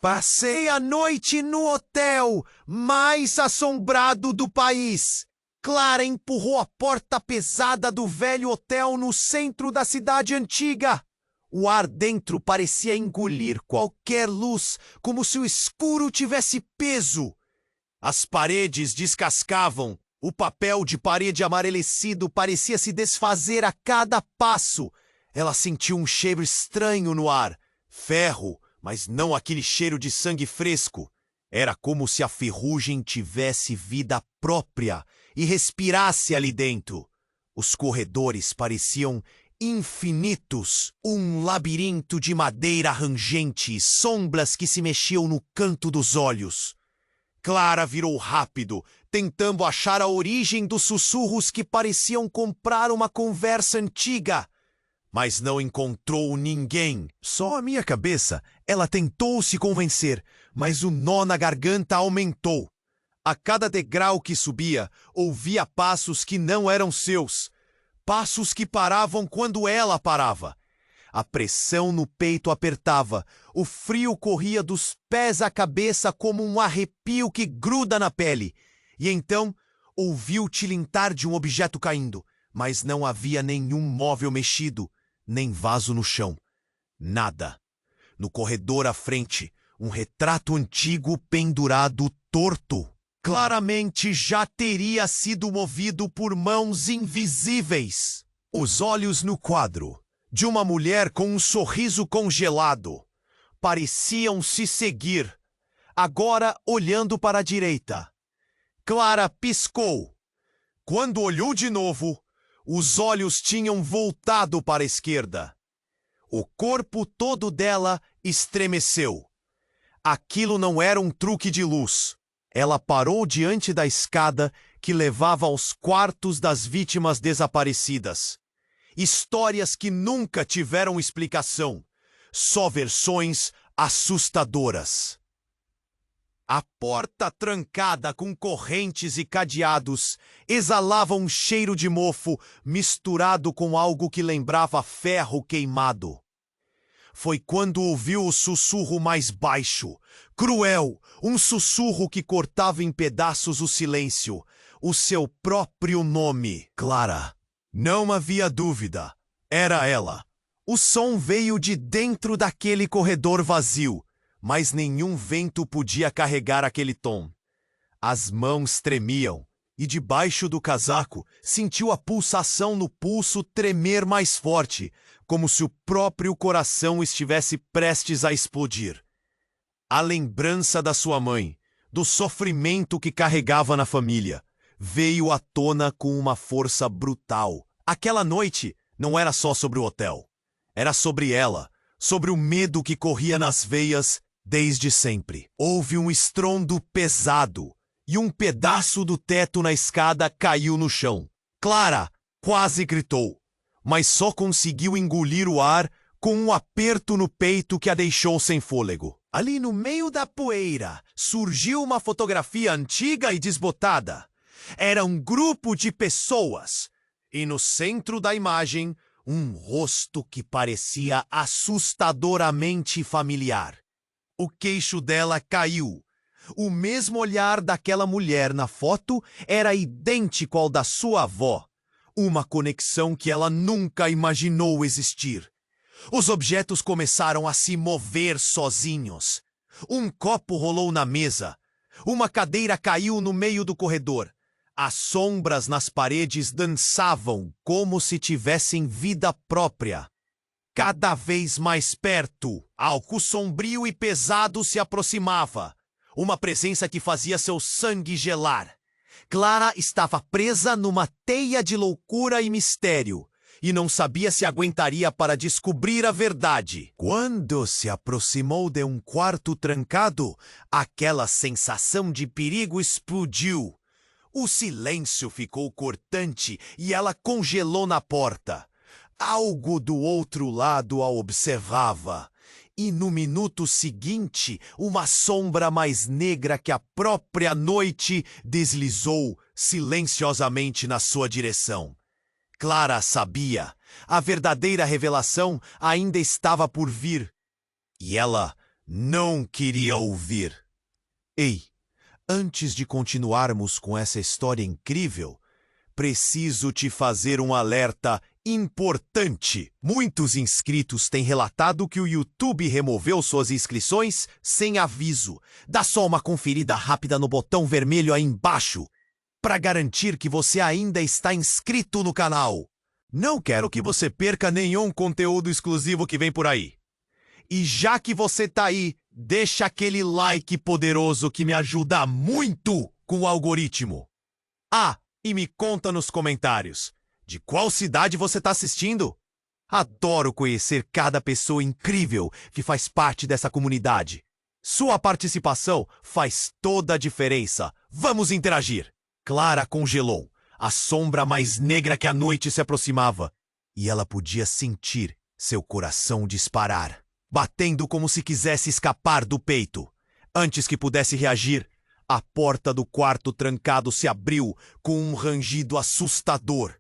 Passei a noite no hotel mais assombrado do país. Clara empurrou a porta pesada do velho hotel no centro da cidade antiga. O ar dentro parecia engolir qualquer luz, como se o escuro tivesse peso. As paredes descascavam. O papel de parede amarelecido parecia se desfazer a cada passo. Ela sentiu um cheiro estranho no ar. Ferro, mas não aquele cheiro de sangue fresco. Era como se a ferrugem tivesse vida própria e respirasse ali dentro. Os corredores pareciam infinitos, um labirinto de madeira rangente e sombras que se mexiam no canto dos olhos. Clara virou rápido, tentando achar a origem dos sussurros que pareciam comprar uma conversa antiga. Mas não encontrou ninguém. Só a minha cabeça. Ela tentou se convencer, mas o nó na garganta aumentou. A cada degrau que subia, ouvia passos que não eram seus. Passos que paravam quando ela parava. A pressão no peito apertava. O frio corria dos pés à cabeça como um arrepio que gruda na pele. E então, ouviu o tilintar de um objeto caindo, mas não havia nenhum móvel mexido, nem vaso no chão. Nada. No corredor à frente, um retrato antigo pendurado torto. Claramente já teria sido movido por mãos invisíveis. Os olhos no quadro, de uma mulher com um sorriso congelado, pareciam se seguir, agora olhando para a direita. Clara piscou. Quando olhou de novo, os olhos tinham voltado para a esquerda. O corpo todo dela estremeceu. Aquilo não era um truque de luz. Ela parou diante da escada que levava aos quartos das vítimas desaparecidas. Histórias que nunca tiveram explicação. Só versões assustadoras. A porta trancada com correntes e cadeados exalava um cheiro de mofo misturado com algo que lembrava ferro queimado. Foi quando ouviu o sussurro mais baixo, cruel, um sussurro que cortava em pedaços o silêncio, o seu próprio nome. Clara. Não havia dúvida. Era ela. O som veio de dentro daquele corredor vazio, mas nenhum vento podia carregar aquele tom. As mãos tremiam, e debaixo do casaco sentiu a pulsação no pulso tremer mais forte, como se o próprio coração estivesse prestes a explodir. A lembrança da sua mãe, do sofrimento que carregava na família, veio à tona com uma força brutal. Aquela noite não era só sobre o hotel. Era sobre ela, sobre o medo que corria nas veias desde sempre. Houve um estrondo pesado e um pedaço do teto na escada caiu no chão. Clara quase gritou, mas só conseguiu engolir o ar com um aperto no peito que a deixou sem fôlego. Ali no meio da poeira surgiu uma fotografia antiga e desbotada. Era um grupo de pessoas, e no centro da imagem, um rosto que parecia assustadoramente familiar. O queixo dela caiu. O mesmo olhar daquela mulher na foto era idêntico ao da sua avó. Uma conexão que ela nunca imaginou existir. Os objetos começaram a se mover sozinhos. Um copo rolou na mesa. Uma cadeira caiu no meio do corredor. As sombras nas paredes dançavam como se tivessem vida própria. Cada vez mais perto, algo sombrio e pesado se aproximava. Uma presença que fazia seu sangue gelar. Clara estava presa numa teia de loucura e mistério, e não sabia se aguentaria para descobrir a verdade. Quando se aproximou de um quarto trancado, aquela sensação de perigo explodiu. O silêncio ficou cortante e ela congelou na porta. Algo do outro lado a observava. E no minuto seguinte, uma sombra mais negra que a própria noite deslizou silenciosamente na sua direção. Clara sabia. A verdadeira revelação ainda estava por vir. E ela Não queria ouvir. Ei, antes de continuarmos com essa história incrível, preciso te fazer um alerta importante. Muitos inscritos têm relatado que o YouTube removeu suas inscrições sem aviso. Dá só uma conferida rápida no botão vermelho aí embaixo para garantir que você ainda está inscrito no canal. Não quero que você perca nenhum conteúdo exclusivo que vem por aí. E já que você tá aí, deixa aquele like poderoso que me ajuda muito com o algoritmo. Ah, e me conta nos comentários, de qual cidade você tá assistindo? Adoro conhecer cada pessoa incrível que faz parte dessa comunidade. Sua participação faz toda a diferença. Vamos interagir. Clara congelou. A sombra mais negra que a noite se aproximava. E ela podia sentir seu coração disparar, batendo como se quisesse escapar do peito. Antes que pudesse reagir, a porta do quarto trancado se abriu com um rangido assustador,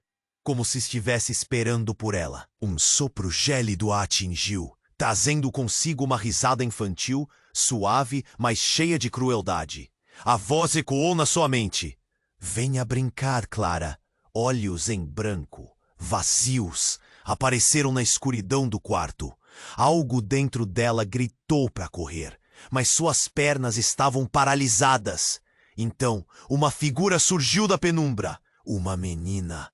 como se estivesse esperando por ela. Um sopro gélido a atingiu, trazendo consigo uma risada infantil, suave, mas cheia de crueldade. A voz ecoou na sua mente. Venha brincar, Clara. Olhos em branco, vazios, apareceram na escuridão do quarto. Algo dentro dela gritou para correr, mas suas pernas estavam paralisadas. Então, uma figura surgiu da penumbra. Uma menina.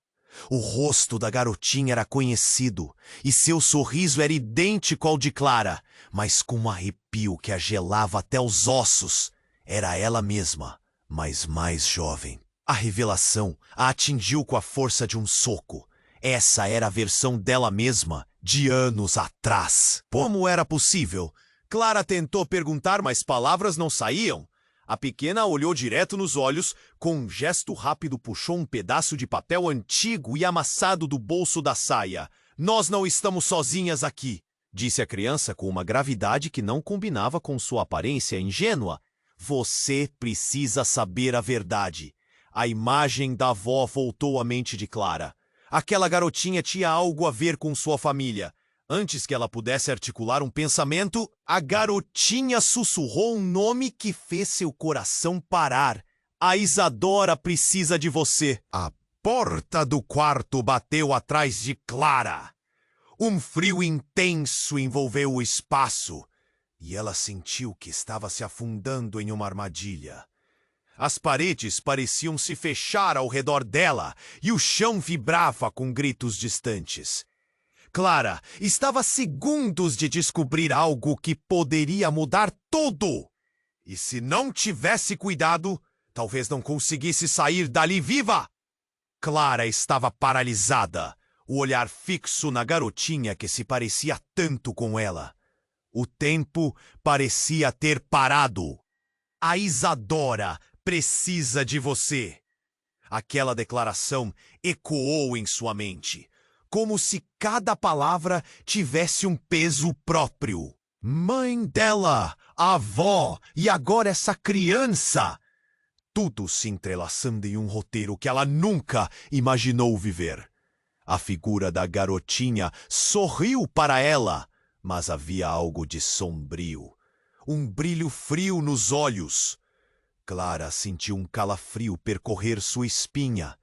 O rosto da garotinha era conhecido, e seu sorriso era idêntico ao de Clara, mas com um arrepio que a gelava até os ossos. Era ela mesma, mas mais jovem. A revelação a atingiu com a força de um soco. Essa era a versão dela mesma, de anos atrás. Como era possível? Clara tentou perguntar, mas palavras não saíam. A pequena olhou direto nos olhos, com um gesto rápido puxou um pedaço de papel antigo e amassado do bolso da saia. Nós não estamos sozinhas aqui, disse a criança com uma gravidade que não combinava com sua aparência ingênua. Você precisa saber a verdade. A imagem da avó voltou à mente de Clara. Aquela garotinha tinha algo a ver com sua família. Antes que ela pudesse articular um pensamento, a garotinha sussurrou um nome que fez seu coração parar. A Isadora precisa de você. A porta do quarto bateu atrás de Clara. Um frio intenso envolveu o espaço, e ela sentiu que estava se afundando em uma armadilha. As paredes pareciam se fechar ao redor dela e o chão vibrava com gritos distantes. Clara estava a segundos de descobrir algo que poderia mudar tudo. E se não tivesse cuidado, talvez não conseguisse sair dali viva. Clara estava paralisada, o olhar fixo na garotinha que se parecia tanto com ela. O tempo parecia ter parado. A Isadora precisa de você. Aquela declaração ecoou em sua mente, como se cada palavra tivesse um peso próprio. Mãe dela, a avó e agora essa criança. Tudo se entrelaçando em um roteiro que ela nunca imaginou viver. A figura da garotinha sorriu para ela, mas havia algo de sombrio, um brilho frio nos olhos. Clara sentiu um calafrio percorrer sua espinha.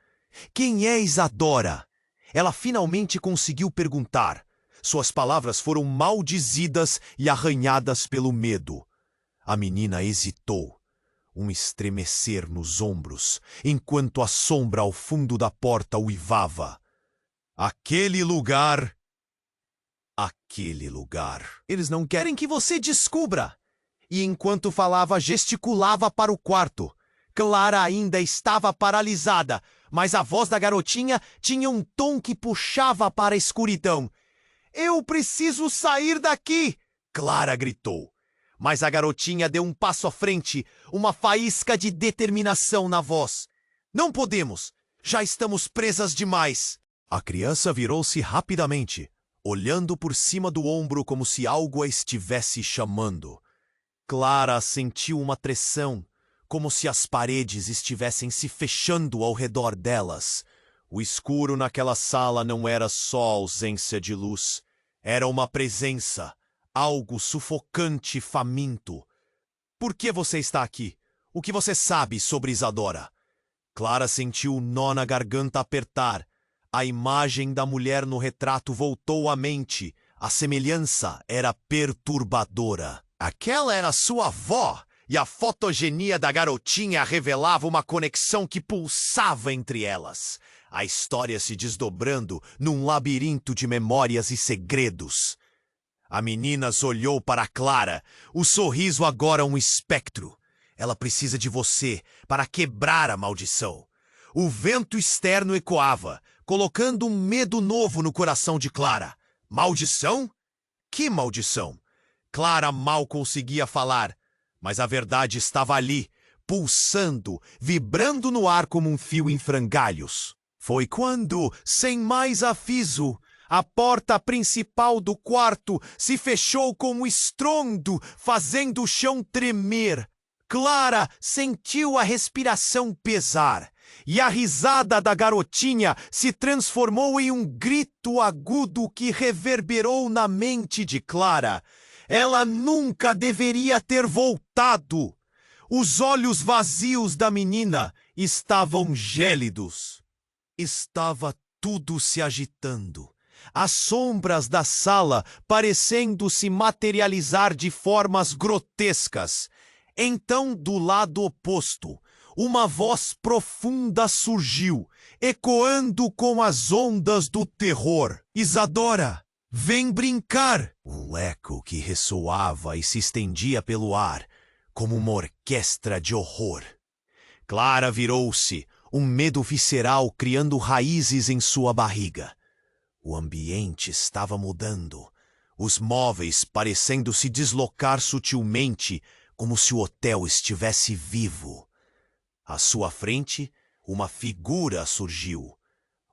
Quem é Isadora? Ela finalmente conseguiu perguntar. Suas palavras foram maldizidas e arranhadas pelo medo. A menina hesitou, um estremecer nos ombros, enquanto a sombra ao fundo da porta uivava. Aquele lugar. Aquele lugar. Eles não querem que você descubra. E enquanto falava, gesticulava para o quarto. Clara ainda estava paralisada, mas a voz da garotinha tinha um tom que puxava para a escuridão. Eu preciso sair daqui! Clara gritou. Mas a garotinha deu um passo à frente, uma faísca de determinação na voz. Não podemos! Já estamos presas demais! A criança virou-se rapidamente, olhando por cima do ombro como se algo a estivesse chamando. Clara sentiu uma pressão, como se as paredes estivessem se fechando ao redor delas. O escuro naquela sala não era só ausência de luz. Era uma presença, algo sufocante e faminto. Por que você está aqui? O que você sabe sobre Isadora? Clara sentiu o nó na garganta apertar. A imagem da mulher no retrato voltou à mente. A semelhança era perturbadora. Aquela era sua avó, e a fotogenia da garotinha revelava uma conexão que pulsava entre elas. A história se desdobrando num labirinto de memórias e segredos. A menina olhou para Clara, o sorriso agora um espectro. Ela precisa de você para quebrar a maldição. O vento externo ecoava, colocando um medo novo no coração de Clara. Maldição? Que maldição? Clara mal conseguia falar, mas a verdade estava ali, pulsando, vibrando no ar como um fio em frangalhos. Foi quando, sem mais aviso, a porta principal do quarto se fechou com um estrondo, fazendo o chão tremer. Clara sentiu a respiração pesar, e a risada da garotinha se transformou em um grito agudo que reverberou na mente de Clara. Ela nunca deveria ter voltado. Os olhos vazios da menina estavam gélidos. Estava tudo se agitando. As sombras da sala parecendo se materializar de formas grotescas. Então, do lado oposto, uma voz profunda surgiu, ecoando com as ondas do terror. Isadora, vem brincar! Um eco que ressoava e se estendia pelo ar, como uma orquestra de horror. Clara virou-se, um medo visceral criando raízes em sua barriga. O ambiente estava mudando, os móveis parecendo se deslocar sutilmente, como se o hotel estivesse vivo. À sua frente, uma figura surgiu.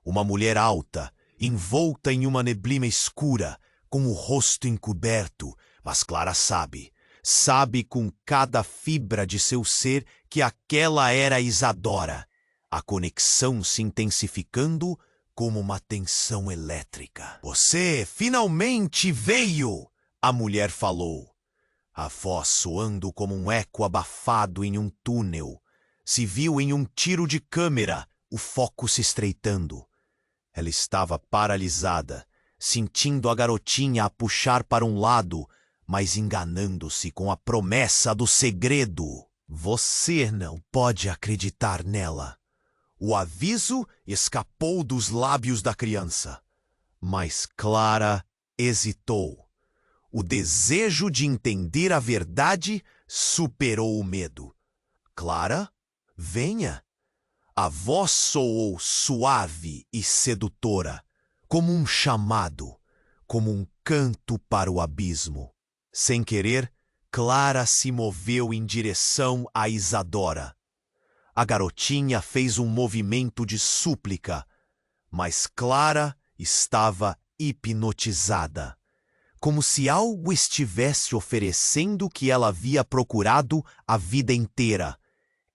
Uma mulher alta, envolta em uma neblina escura, com o rosto encoberto, mas Clara sabe com cada fibra de seu ser que aquela era Isadora, a conexão se intensificando como uma tensão elétrica. Você finalmente veio! A mulher falou. A voz soando como um eco abafado em um túnel. Se viu em um tiro de câmera, o foco se estreitando. Ela estava paralisada, sentindo a garotinha a puxar para um lado, mas enganando-se com a promessa do segredo. Você não pode acreditar nela. O aviso escapou dos lábios da criança, mas Clara hesitou. O desejo de entender a verdade superou o medo. Clara, venha. A voz soou suave e sedutora, como um chamado, como um canto para o abismo. Sem querer, Clara se moveu em direção a Isadora. A garotinha fez um movimento de súplica, mas Clara estava hipnotizada, como se algo estivesse oferecendo o que ela havia procurado a vida inteira.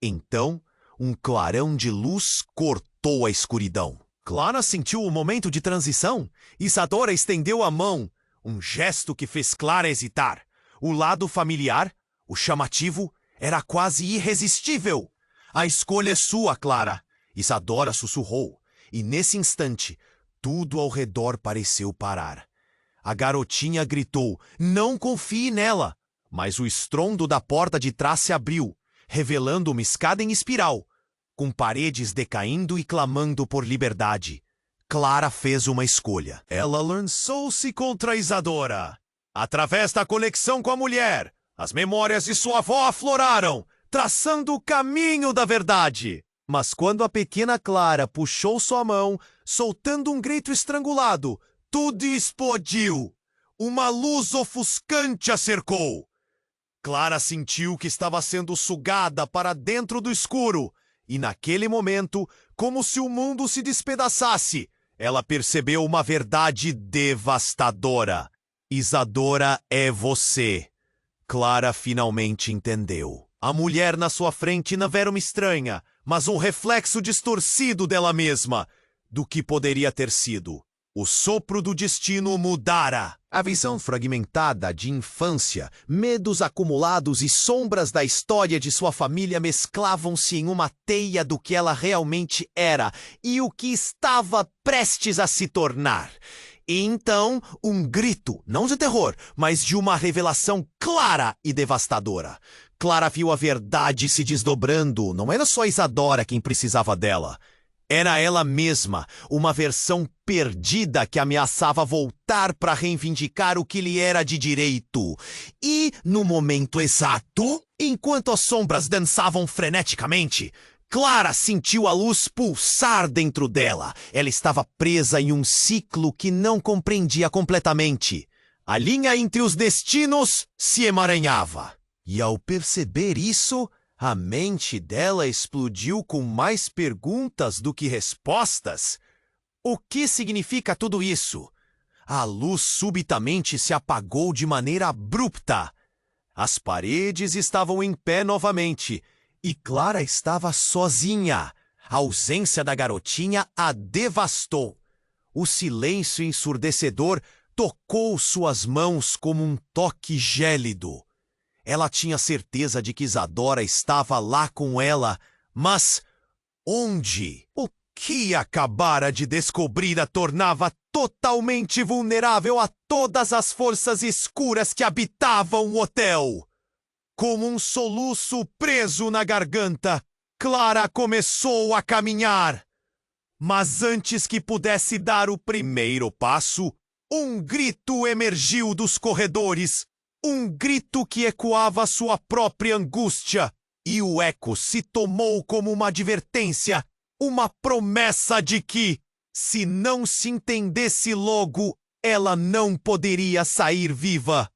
Então, um clarão de luz cortou a escuridão. Clara sentiu o momento de transição. Isadora estendeu a mão, um gesto que fez Clara hesitar. O lado familiar, o chamativo, era quase irresistível. A escolha é sua, Clara. Isadora sussurrou, e nesse instante, tudo ao redor pareceu parar. A garotinha gritou, não confie nela. Mas o estrondo da porta de trás se abriu, revelando uma escada em espiral, com paredes decaindo e clamando por liberdade. Clara fez uma escolha. Ela lançou-se contra Isadora. Através da conexão com a mulher, as memórias de sua avó afloraram, traçando o caminho da verdade. Mas quando a pequena Clara puxou sua mão, soltando um grito estrangulado, tudo explodiu. Uma luz ofuscante a cercou. Clara sentiu que estava sendo sugada para dentro do escuro, e naquele momento, como se o mundo se despedaçasse, ela percebeu uma verdade devastadora. Isadora é você. Clara finalmente entendeu. A mulher na sua frente não era uma estranha, mas um reflexo distorcido dela mesma, do que poderia ter sido. O sopro do destino mudara. A visão fragmentada de infância, medos acumulados e sombras da história de sua família mesclavam-se em uma teia do que ela realmente era e o que estava prestes a se tornar. E então, um grito, não de terror, mas de uma revelação clara e devastadora. Clara viu a verdade se desdobrando. Não era só Isadora quem precisava dela. Era ela mesma, uma versão perdida que ameaçava voltar para reivindicar o que lhe era de direito. E, no momento exato, enquanto as sombras dançavam freneticamente, Clara sentiu a luz pulsar dentro dela. Ela estava presa em um ciclo que não compreendia completamente. A linha entre os destinos se emaranhava. E ao perceber isso, a mente dela explodiu com mais perguntas do que respostas. O que significa tudo isso? A luz subitamente se apagou de maneira abrupta. As paredes estavam em pé novamente e Clara estava sozinha. A ausência da garotinha a devastou. O silêncio ensurdecedor tocou suas mãos como um toque gélido. Ela tinha certeza de que Isadora estava lá com ela, mas onde? O que acabara de descobrir a tornava totalmente vulnerável a todas as forças escuras que habitavam o hotel. Como um soluço preso na garganta, Clara começou a caminhar. Mas antes que pudesse dar o primeiro passo, um grito emergiu dos corredores. Um grito que ecoava sua própria angústia, e o eco se tomou como uma advertência, uma promessa de que, se não se entendesse logo, ela não poderia sair viva.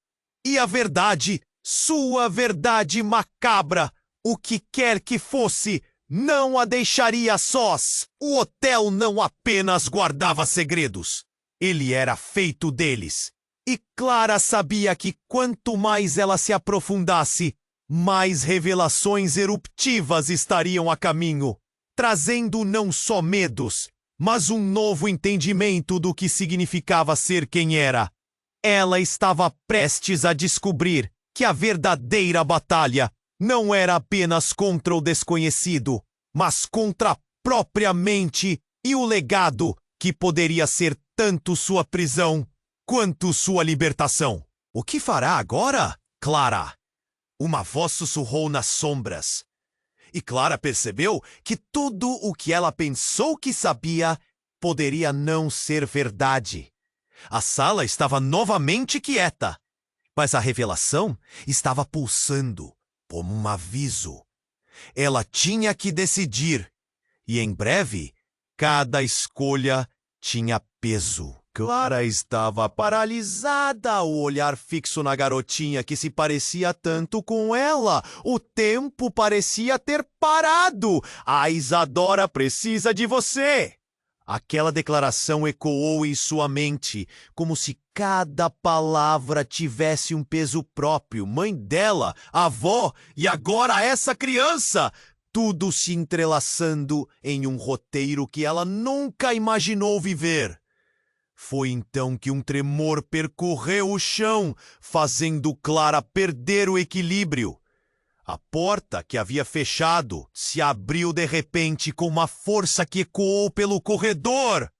E a verdade, sua verdade macabra, o que quer que fosse, não a deixaria sós. O hotel não apenas guardava segredos, ele era feito deles. E Clara sabia que quanto mais ela se aprofundasse, mais revelações eruptivas estariam a caminho, trazendo não só medos, mas um novo entendimento do que significava ser quem era. Ela estava prestes a descobrir que a verdadeira batalha não era apenas contra o desconhecido, mas contra a própria mente e o legado que poderia ser tanto sua prisão quanto sua libertação. O que fará agora, Clara? Uma voz sussurrou nas sombras. E Clara percebeu que tudo o que ela pensou que sabia poderia não ser verdade. A sala estava novamente quieta, mas a revelação estava pulsando como um aviso. Ela tinha que decidir, e em breve, cada escolha tinha peso. Clara estava paralisada, o olhar fixo na garotinha que se parecia tanto com ela. O tempo parecia ter parado. A Isadora precisa de você. Aquela declaração ecoou em sua mente, como se cada palavra tivesse um peso próprio. Mãe dela, avó e agora essa criança. Tudo se entrelaçando em um roteiro que ela nunca imaginou viver. Foi então que um tremor percorreu o chão, fazendo Clara perder o equilíbrio. A porta que havia fechado se abriu de repente com uma força que ecoou pelo corredor.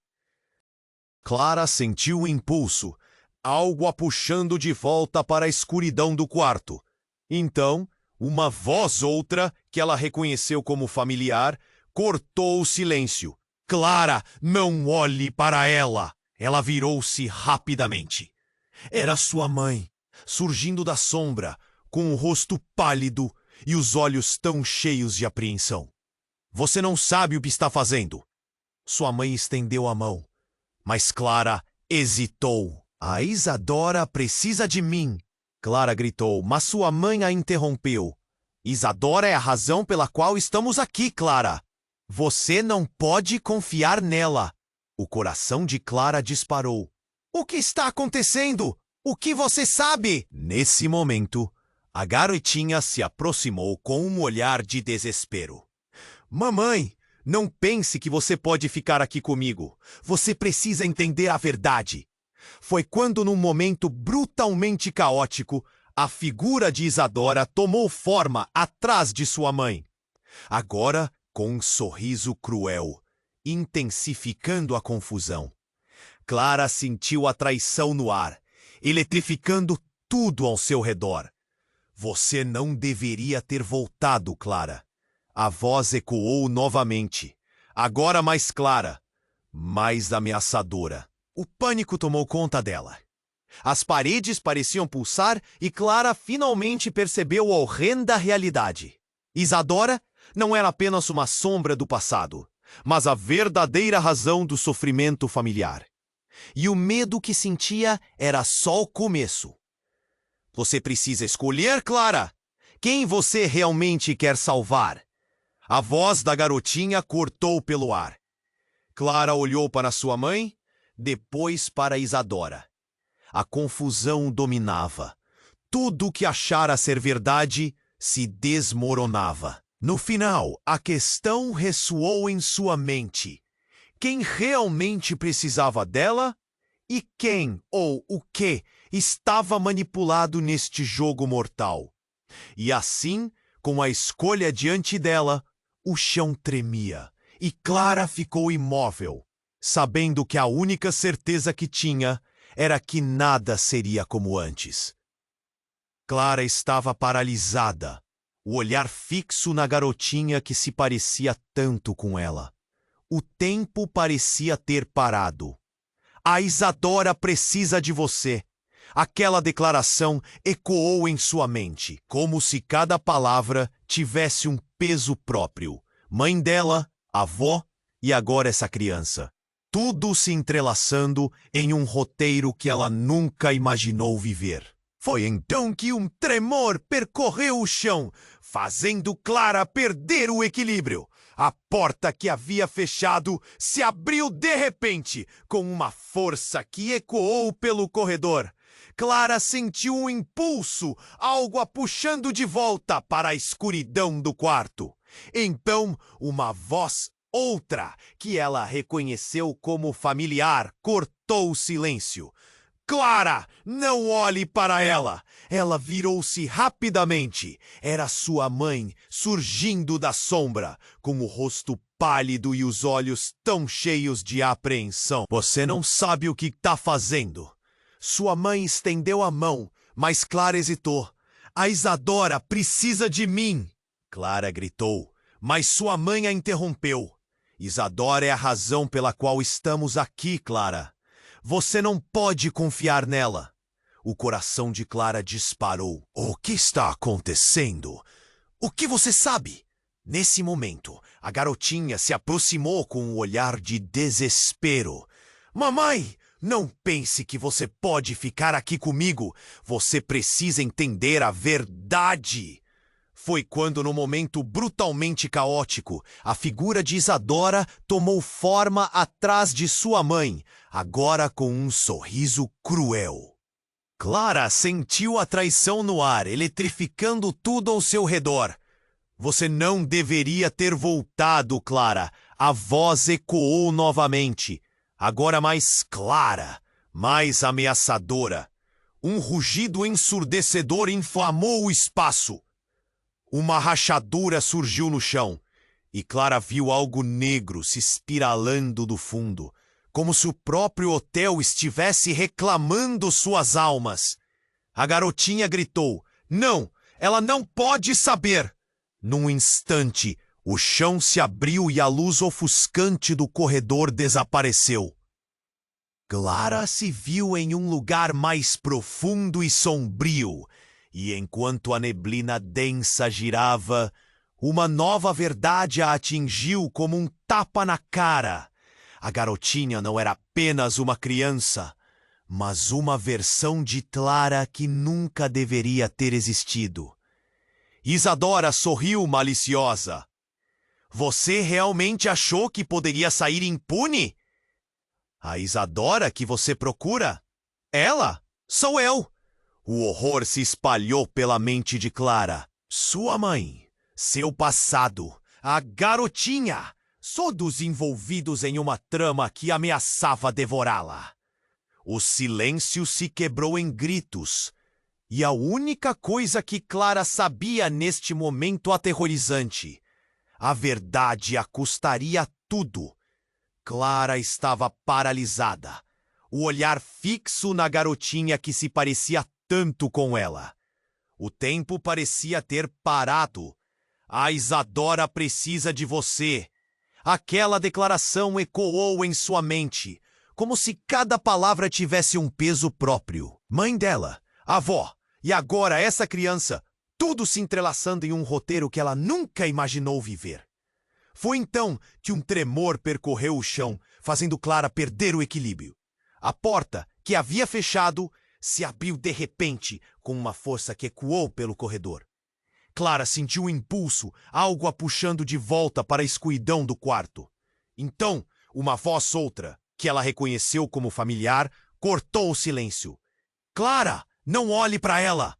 Clara sentiu o impulso, algo a puxando de volta para a escuridão do quarto. Então, uma voz outra, que ela reconheceu como familiar, cortou o silêncio. Clara, não olhe para ela! Ela virou-se rapidamente. Era sua mãe, surgindo da sombra, com o rosto pálido e os olhos tão cheios de apreensão. Você não sabe o que está fazendo. Sua mãe estendeu a mão, mas Clara hesitou. A Isadora precisa de mim, Clara gritou, mas sua mãe a interrompeu. Isadora é a razão pela qual estamos aqui, Clara. Você não pode confiar nela. O coração de Clara disparou. O que está acontecendo? O que você sabe? Nesse momento, a garotinha se aproximou com um olhar de desespero. Mamãe, não pense que você pode ficar aqui comigo. Você precisa entender a verdade. Foi quando, num momento brutalmente caótico, a figura de Isadora tomou forma atrás de sua mãe. Agora, com um sorriso cruel, intensificando a confusão. Clara sentiu a traição no ar, eletrificando tudo ao seu redor. Você não deveria ter voltado, Clara. A voz ecoou novamente, agora mais clara, mais ameaçadora. O pânico tomou conta dela. As paredes pareciam pulsar e Clara finalmente percebeu a horrenda realidade. Isadora não era apenas uma sombra do passado, mas a verdadeira razão do sofrimento familiar. E o medo que sentia era só o começo. Você precisa escolher, Clara, quem você realmente quer salvar. A voz da garotinha cortou pelo ar. Clara olhou para sua mãe, depois para Isadora. A confusão dominava. Tudo o que achara ser verdade se desmoronava. No final, a questão ressoou em sua mente. Quem realmente precisava dela e quem ou o que estava manipulado neste jogo mortal. E assim, com a escolha diante dela, o chão tremia e Clara ficou imóvel, sabendo que a única certeza que tinha era que nada seria como antes. Clara estava paralisada, o olhar fixo na garotinha que se parecia tanto com ela. O tempo parecia ter parado. A Isadora precisa de você. Aquela declaração ecoou em sua mente, como se cada palavra tivesse um peso próprio. Mãe dela, avó e agora essa criança. Tudo se entrelaçando em um roteiro que ela nunca imaginou viver. Foi então que um tremor percorreu o chão, fazendo Clara perder o equilíbrio. A porta que havia fechado se abriu de repente, com uma força que ecoou pelo corredor. Clara sentiu um impulso, algo a puxando de volta para a escuridão do quarto. Então, uma voz, outra, que ela reconheceu como familiar, cortou o silêncio. Clara, não olhe para ela! Ela virou-se rapidamente. Era sua mãe, surgindo da sombra, com o rosto pálido e os olhos tão cheios de apreensão. Você não sabe o que está fazendo. Sua mãe estendeu a mão, mas Clara hesitou. A Isadora precisa de mim! Clara gritou, mas sua mãe a interrompeu. Isadora é a razão pela qual estamos aqui, Clara. Você não pode confiar nela. O coração de Clara disparou. O que está acontecendo? O que você sabe? Nesse momento, a garotinha se aproximou com um olhar de desespero. Mamãe, não pense que você pode ficar aqui comigo. Você precisa entender a verdade. Foi quando, no momento brutalmente caótico, a figura de Isadora tomou forma atrás de sua mãe, agora com um sorriso cruel. Clara sentiu a traição no ar, eletrificando tudo ao seu redor. Você não deveria ter voltado, Clara. A voz ecoou novamente, agora mais clara, mais ameaçadora. Um rugido ensurdecedor inflamou o espaço. Uma rachadura surgiu no chão, e Clara viu algo negro se espiralando do fundo, como se o próprio hotel estivesse reclamando suas almas. A garotinha gritou, não, ela não pode saber! Num instante, o chão se abriu e a luz ofuscante do corredor desapareceu. Clara se viu em um lugar mais profundo e sombrio, e enquanto a neblina densa girava, uma nova verdade a atingiu como um tapa na cara. A garotinha não era apenas uma criança, mas uma versão de Clara que nunca deveria ter existido. Isadora sorriu maliciosa. Você realmente achou que poderia sair impune? A Isadora que você procura? Ela? Sou eu! O horror se espalhou pela mente de Clara. Sua mãe, seu passado, a garotinha, todos envolvidos em uma trama que ameaçava devorá-la. O silêncio se quebrou em gritos, e a única coisa que Clara sabia neste momento aterrorizante, a verdade a custaria tudo. Clara estava paralisada, o olhar fixo na garotinha que se parecia tanto com ela. O tempo parecia ter parado. A Isadora precisa de você. Aquela declaração ecoou em sua mente, como se cada palavra tivesse um peso próprio. Mãe dela, avó, e agora essa criança, tudo se entrelaçando em um roteiro que ela nunca imaginou viver. Foi então que um tremor percorreu o chão, fazendo Clara perder o equilíbrio. A porta, que havia fechado, se abriu de repente, com uma força que ecoou pelo corredor. Clara sentiu um impulso, algo a puxando de volta para a escuridão do quarto. Então, uma voz outra, que ela reconheceu como familiar, cortou o silêncio. Clara, não olhe para ela!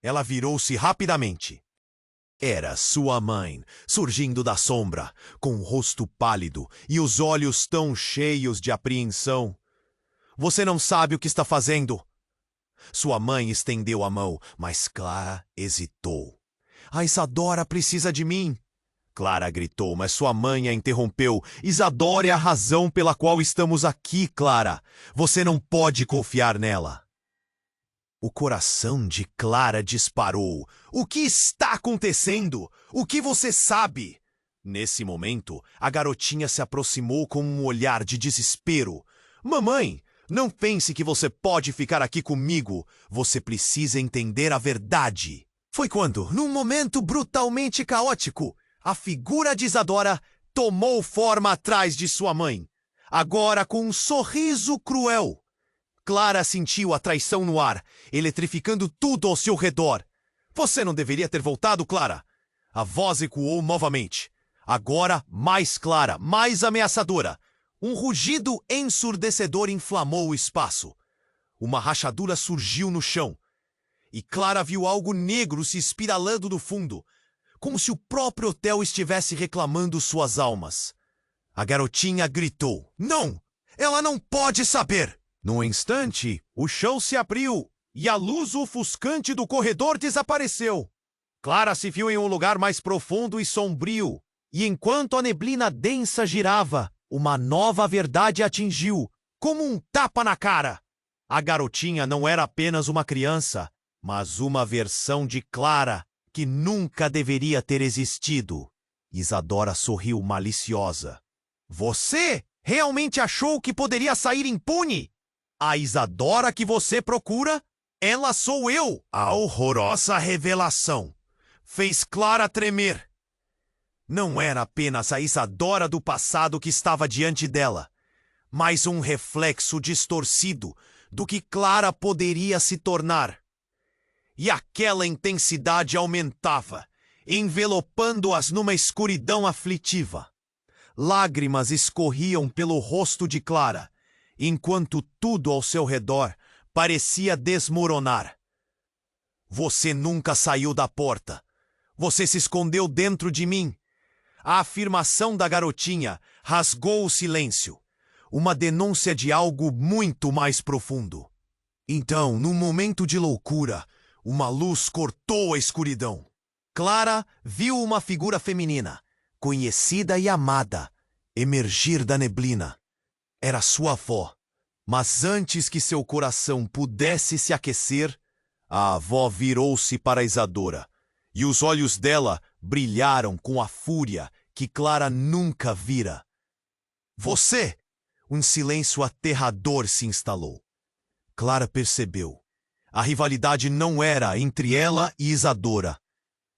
Ela virou-se rapidamente. Era sua mãe, surgindo da sombra, com o rosto pálido e os olhos tão cheios de apreensão. Você não sabe o que está fazendo. Sua mãe estendeu a mão, mas Clara hesitou. A Isadora precisa de mim. Clara gritou, mas sua mãe a interrompeu. Isadora é a razão pela qual estamos aqui, Clara. Você não pode confiar nela. O coração de Clara disparou. O que está acontecendo? O que você sabe? Nesse momento, a garotinha se aproximou com um olhar de desespero. Mamãe, não pense que você pode ficar aqui comigo. Você precisa entender a verdade. Foi quando, num momento brutalmente caótico, a figura de Isadora tomou forma atrás de sua mãe, agora com um sorriso cruel. Clara sentiu a traição no ar, eletrificando tudo ao seu redor. Você não deveria ter voltado, Clara. A voz ecoou novamente, agora mais clara, mais ameaçadora. Um rugido ensurdecedor inflamou o espaço. Uma rachadura surgiu no chão. E Clara viu algo negro se espiralando do fundo, como se o próprio hotel estivesse reclamando suas almas. A garotinha gritou. Não! Ela não pode saber! Num instante, o chão se abriu e a luz ofuscante do corredor desapareceu. Clara se viu em um lugar mais profundo e sombrio, e enquanto a neblina densa girava, uma nova verdade a atingiu, como um tapa na cara. A garotinha não era apenas uma criança, mas uma versão de Clara que nunca deveria ter existido. Isadora sorriu maliciosa. Você realmente achou que poderia sair impune? A Isadora que você procura? Ela sou eu! A horrorosa revelação fez Clara tremer. Não era apenas a Isadora do passado que estava diante dela, mas um reflexo distorcido do que Clara poderia se tornar. E aquela intensidade aumentava, envelopando-as numa escuridão aflitiva. Lágrimas escorriam pelo rosto de Clara, enquanto tudo ao seu redor parecia desmoronar. Você nunca saiu da porta. Você se escondeu dentro de mim. A afirmação da garotinha rasgou o silêncio, uma denúncia de algo muito mais profundo. Então, num momento de loucura, uma luz cortou a escuridão. Clara viu uma figura feminina, conhecida e amada, emergir da neblina. Era sua avó. Mas antes que seu coração pudesse se aquecer, a avó virou-se para Isadora, e os olhos dela brilharam com a fúria que Clara nunca vira. Você! Um silêncio aterrador se instalou. Clara percebeu. A rivalidade não era entre ela e Isadora,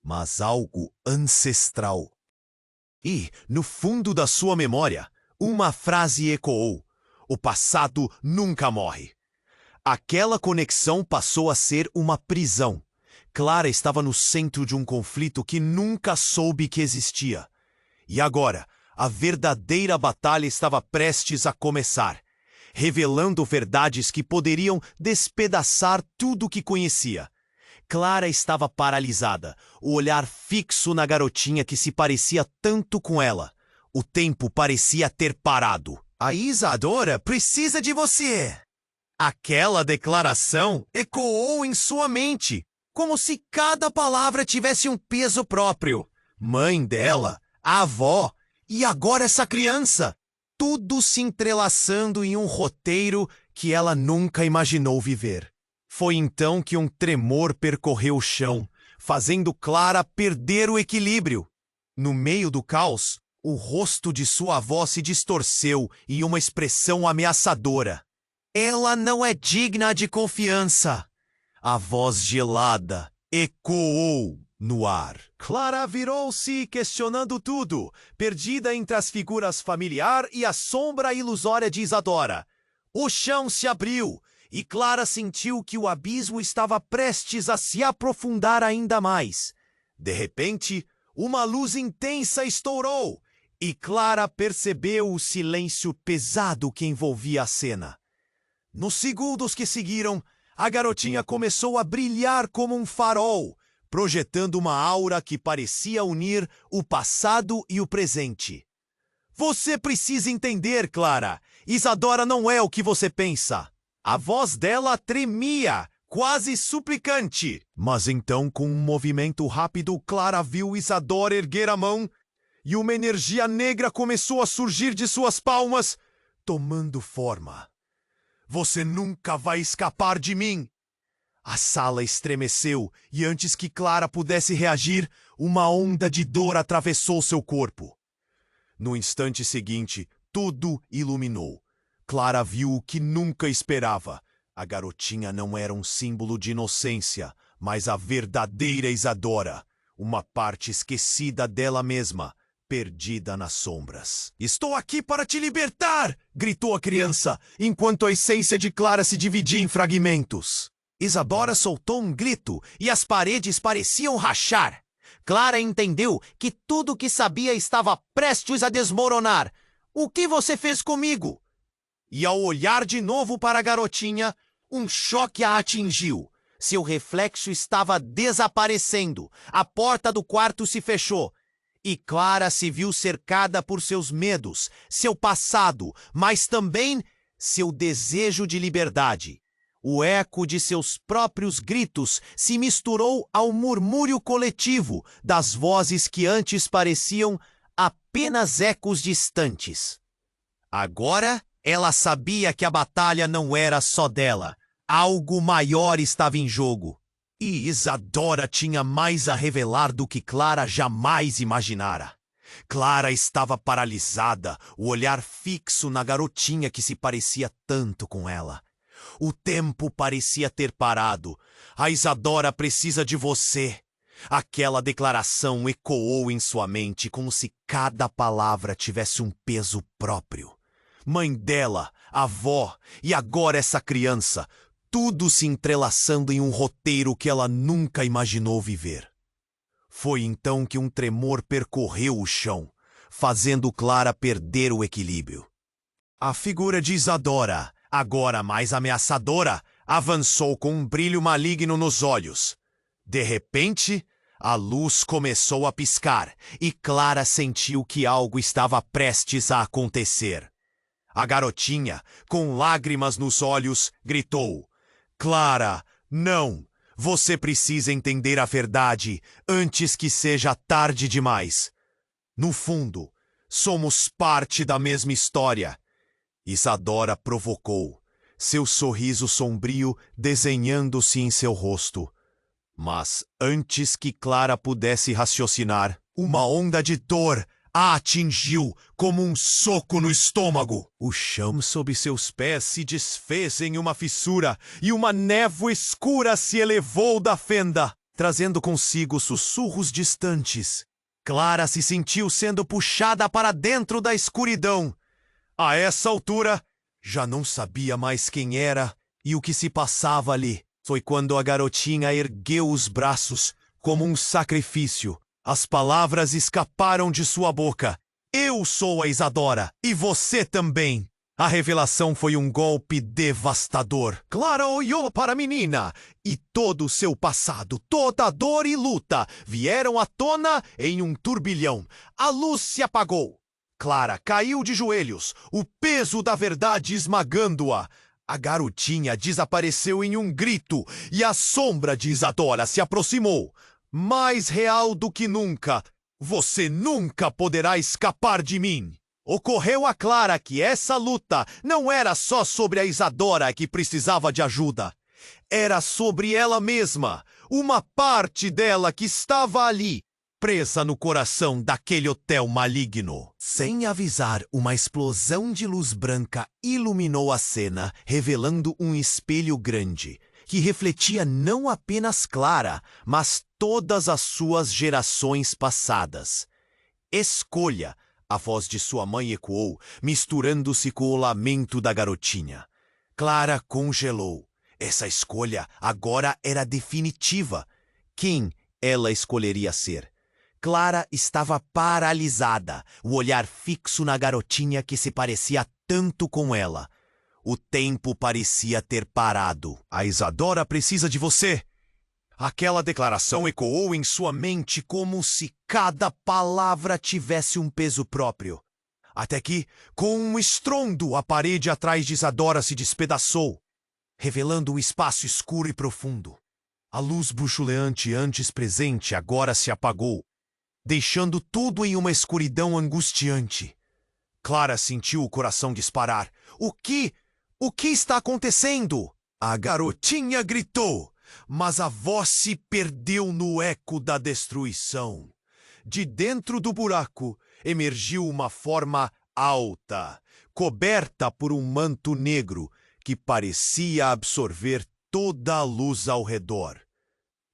mas algo ancestral. E, no fundo da sua memória, uma frase ecoou. O passado nunca morre. Aquela conexão passou a ser uma prisão. Clara estava no centro de um conflito que nunca soube que existia. E agora, a verdadeira batalha estava prestes a começar, revelando verdades que poderiam despedaçar tudo o que conhecia. Clara estava paralisada, o olhar fixo na garotinha que se parecia tanto com ela, O tempo parecia ter parado. A Isadora precisa de você. Aquela declaração ecoou em sua mente, como se cada palavra tivesse um peso próprio. Mãe dela, a avó e agora essa criança. Tudo se entrelaçando em um roteiro que ela nunca imaginou viver. Foi então que um tremor percorreu o chão, fazendo Clara perder o equilíbrio. No meio do caos, o rosto de sua avó se distorceu em uma expressão ameaçadora. Ela não é digna de confiança. A voz gelada ecoou no ar. Clara virou-se, questionando tudo, perdida entre as figuras familiar e a sombra ilusória de Isadora. O chão se abriu e Clara sentiu que o abismo estava prestes a se aprofundar ainda mais. De repente, uma luz intensa estourou e Clara percebeu o silêncio pesado que envolvia a cena. Nos segundos que seguiram, a garotinha começou a brilhar como um farol, projetando uma aura que parecia unir o passado e o presente. Você precisa entender, Clara. Isadora não é o que você pensa. A voz dela tremia, quase suplicante. Mas então, com um movimento rápido, Clara viu Isadora erguer a mão e uma energia negra começou a surgir de suas palmas, tomando forma. Você nunca vai escapar de mim! A sala estremeceu e antes que Clara pudesse reagir, uma onda de dor atravessou seu corpo. No instante seguinte, tudo iluminou. Clara viu o que nunca esperava. A garotinha não era um símbolo de inocência, mas a verdadeira Isadora, uma parte esquecida dela mesma, perdida nas sombras. Estou aqui para te libertar! Gritou a criança, enquanto a essência de Clara se dividia em fragmentos. Isadora soltou um grito e as paredes pareciam rachar. Clara entendeu que tudo o que sabia estava prestes a desmoronar. O que você fez comigo? E ao olhar de novo para a garotinha, um choque a atingiu. Seu reflexo estava desaparecendo. A porta do quarto se fechou. E Clara se viu cercada por seus medos, seu passado, mas também seu desejo de liberdade. O eco de seus próprios gritos se misturou ao murmúrio coletivo das vozes que antes pareciam apenas ecos distantes. Agora, ela sabia que a batalha não era só dela. Algo maior estava em jogo. E Isadora tinha mais a revelar do que Clara jamais imaginara. Clara estava paralisada, o olhar fixo na garotinha que se parecia tanto com ela. O tempo parecia ter parado. A Isadora precisa de você. Aquela declaração ecoou em sua mente como se cada palavra tivesse um peso próprio. Mãe dela, avó e agora essa criança, tudo se entrelaçando em um roteiro que ela nunca imaginou viver. Foi então que um tremor percorreu o chão, fazendo Clara perder o equilíbrio. A figura de Isadora, agora mais ameaçadora, avançou com um brilho maligno nos olhos. De repente, a luz começou a piscar e Clara sentiu que algo estava prestes a acontecer. A garotinha, com lágrimas nos olhos, gritou: Clara, não! Você precisa entender a verdade antes que seja tarde demais. No fundo, somos parte da mesma história. Isadora provocou, seu sorriso sombrio desenhando-se em seu rosto. Mas antes que Clara pudesse raciocinar, uma onda de dor a atingiu como um soco no estômago. O chão sob seus pés se desfez em uma fissura e uma névoa escura se elevou da fenda, trazendo consigo sussurros distantes. Clara se sentiu sendo puxada para dentro da escuridão. A essa altura, já não sabia mais quem era e o que se passava ali. Foi quando a garotinha ergueu os braços como um sacrifício. As palavras escaparam de sua boca. Eu sou a Isadora, e você também. A revelação foi um golpe devastador. Clara olhou para a menina, e todo o seu passado, toda a dor e luta, vieram à tona em um turbilhão. A luz se apagou. Clara caiu de joelhos, o peso da verdade esmagando-a. A garotinha desapareceu em um grito e a sombra de Isadora se aproximou. Mais real do que nunca. Você nunca poderá escapar de mim. Ocorreu a Clara que essa luta não era só sobre a Isadora que precisava de ajuda. Era sobre ela mesma, uma parte dela que estava ali, presa no coração daquele hotel maligno. Sem avisar, uma explosão de luz branca iluminou a cena, revelando um espelho grande, que refletia não apenas Clara, mas todas as suas gerações passadas. Escolha, a voz de sua mãe ecoou, misturando-se com o lamento da garotinha. Clara congelou. Essa escolha agora era definitiva. Quem ela escolheria ser? Clara estava paralisada, o olhar fixo na garotinha que se parecia tanto com ela. O tempo parecia ter parado. A Isadora precisa de você. Aquela declaração ecoou em sua mente como se cada palavra tivesse um peso próprio. Até que, com um estrondo, a parede atrás de Isadora se despedaçou, revelando um espaço escuro e profundo. A luz bruxuleante antes presente agora se apagou, deixando tudo em uma escuridão angustiante. Clara sentiu o coração disparar. O que está acontecendo? A garotinha gritou, mas a voz se perdeu no eco da destruição. De dentro do buraco emergiu uma forma alta, coberta por um manto negro que parecia absorver toda a luz ao redor.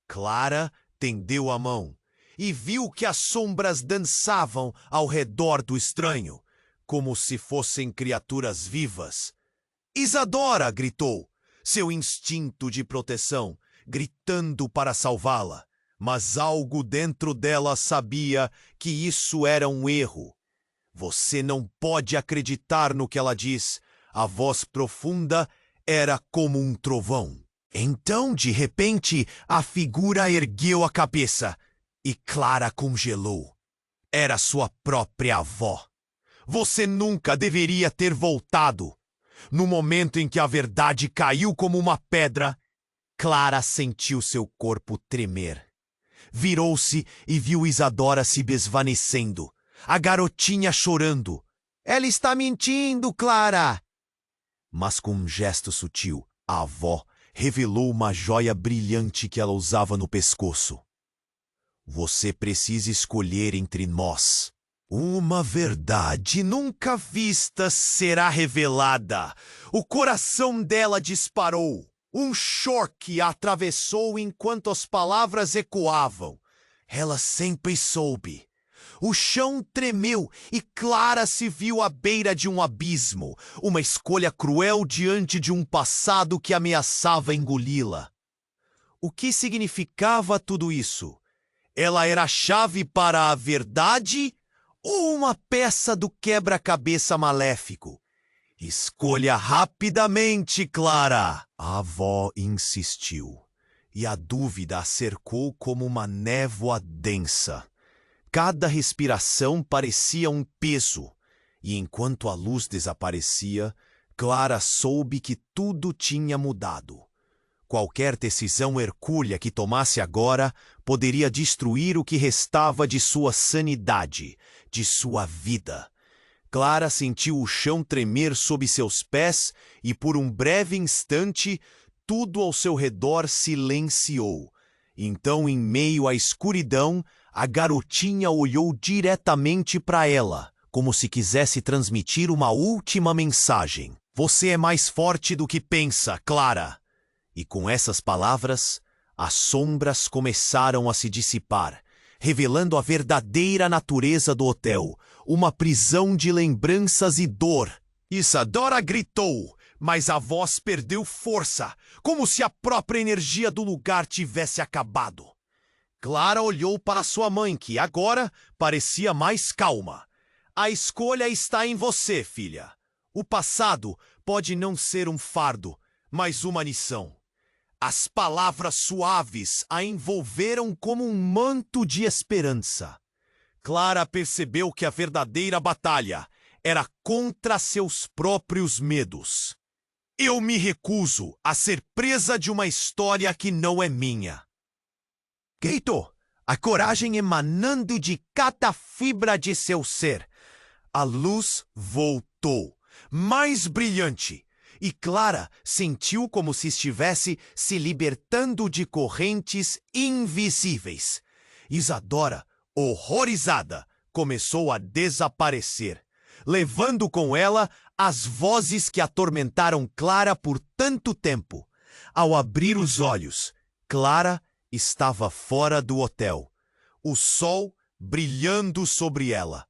Clara tendeu a mão e viu que as sombras dançavam ao redor do estranho, como se fossem criaturas vivas. Isadora! Gritou, seu instinto de proteção, gritando para salvá-la. Mas algo dentro dela sabia que isso era um erro. Você não pode acreditar no que ela diz. A voz profunda era como um trovão. Então, de repente, a figura ergueu a cabeça e Clara congelou. Era sua própria avó. Você nunca deveria ter voltado. No momento em que a verdade caiu como uma pedra, Clara sentiu seu corpo tremer. Virou-se e viu Isadora se desvanecendo, a garotinha chorando. Ela está mentindo, Clara! Mas com um gesto sutil, a avó revelou uma joia brilhante que ela usava no pescoço. Você precisa escolher entre nós. Uma verdade nunca vista será revelada. O coração dela disparou. Um choque a atravessou enquanto as palavras ecoavam. Ela sempre soube. O chão tremeu e Clara se viu à beira de um abismo, uma escolha cruel diante de um passado que ameaçava engoli-la. O que significava tudo isso? Ela era a chave para a verdade ou uma peça do quebra-cabeça maléfico? Escolha rapidamente, Clara! A avó insistiu, e a dúvida a cercou como uma névoa densa. Cada respiração parecia um peso, e enquanto a luz desaparecia, Clara soube que tudo tinha mudado. Qualquer decisão hercúlea que tomasse agora poderia destruir o que restava de sua sanidade, de sua vida. Clara sentiu o chão tremer sob seus pés e, por um breve instante, tudo ao seu redor silenciou. Então, em meio à escuridão, a garotinha olhou diretamente para ela, como se quisesse transmitir uma última mensagem. Você é mais forte do que pensa, Clara. E com essas palavras, as sombras começaram a se dissipar, revelando a verdadeira natureza do hotel, uma prisão de lembranças e dor. Isadora gritou, mas a voz perdeu força, como se a própria energia do lugar tivesse acabado. Clara olhou para sua mãe, que agora parecia mais calma. A escolha está em você, filha. O passado pode não ser um fardo, mas uma lição. As palavras suaves a envolveram como um manto de esperança. Clara percebeu que a verdadeira batalha era contra seus próprios medos. Eu me recuso a ser presa de uma história que não é minha. Keito, a coragem emanando de cada fibra de seu ser. A luz voltou, mais brilhante, e Clara sentiu como se estivesse se libertando de correntes invisíveis. Isadora, horrorizada, começou a desaparecer, levando com ela as vozes que atormentaram Clara por tanto tempo. Ao abrir os olhos, Clara estava fora do hotel, o sol brilhando sobre ela.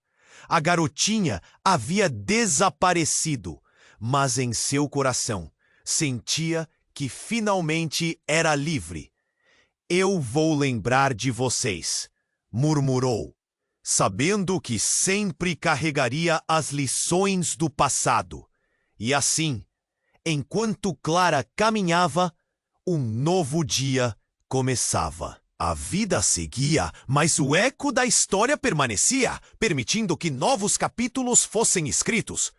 A garotinha havia desaparecido, mas em seu coração sentia que finalmente era livre. Eu vou lembrar de vocês, murmurou, sabendo que sempre carregaria as lições do passado. E assim, enquanto Clara caminhava, um novo dia começava. A vida seguia, mas o eco da história permanecia, permitindo que novos capítulos fossem escritos.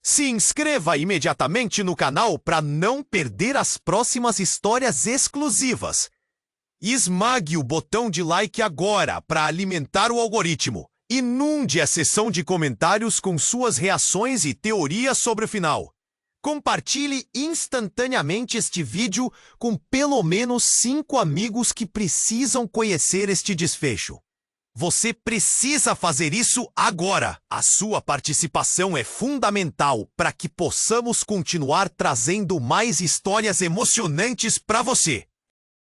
Se inscreva imediatamente no canal para não perder as próximas histórias exclusivas. Esmague o botão de like agora para alimentar o algoritmo. Inunde a seção de comentários com suas reações e teorias sobre o final. Compartilhe instantaneamente este vídeo com pelo menos 5 amigos que precisam conhecer este desfecho. Você precisa fazer isso agora! A sua participação é fundamental para que possamos continuar trazendo mais histórias emocionantes para você.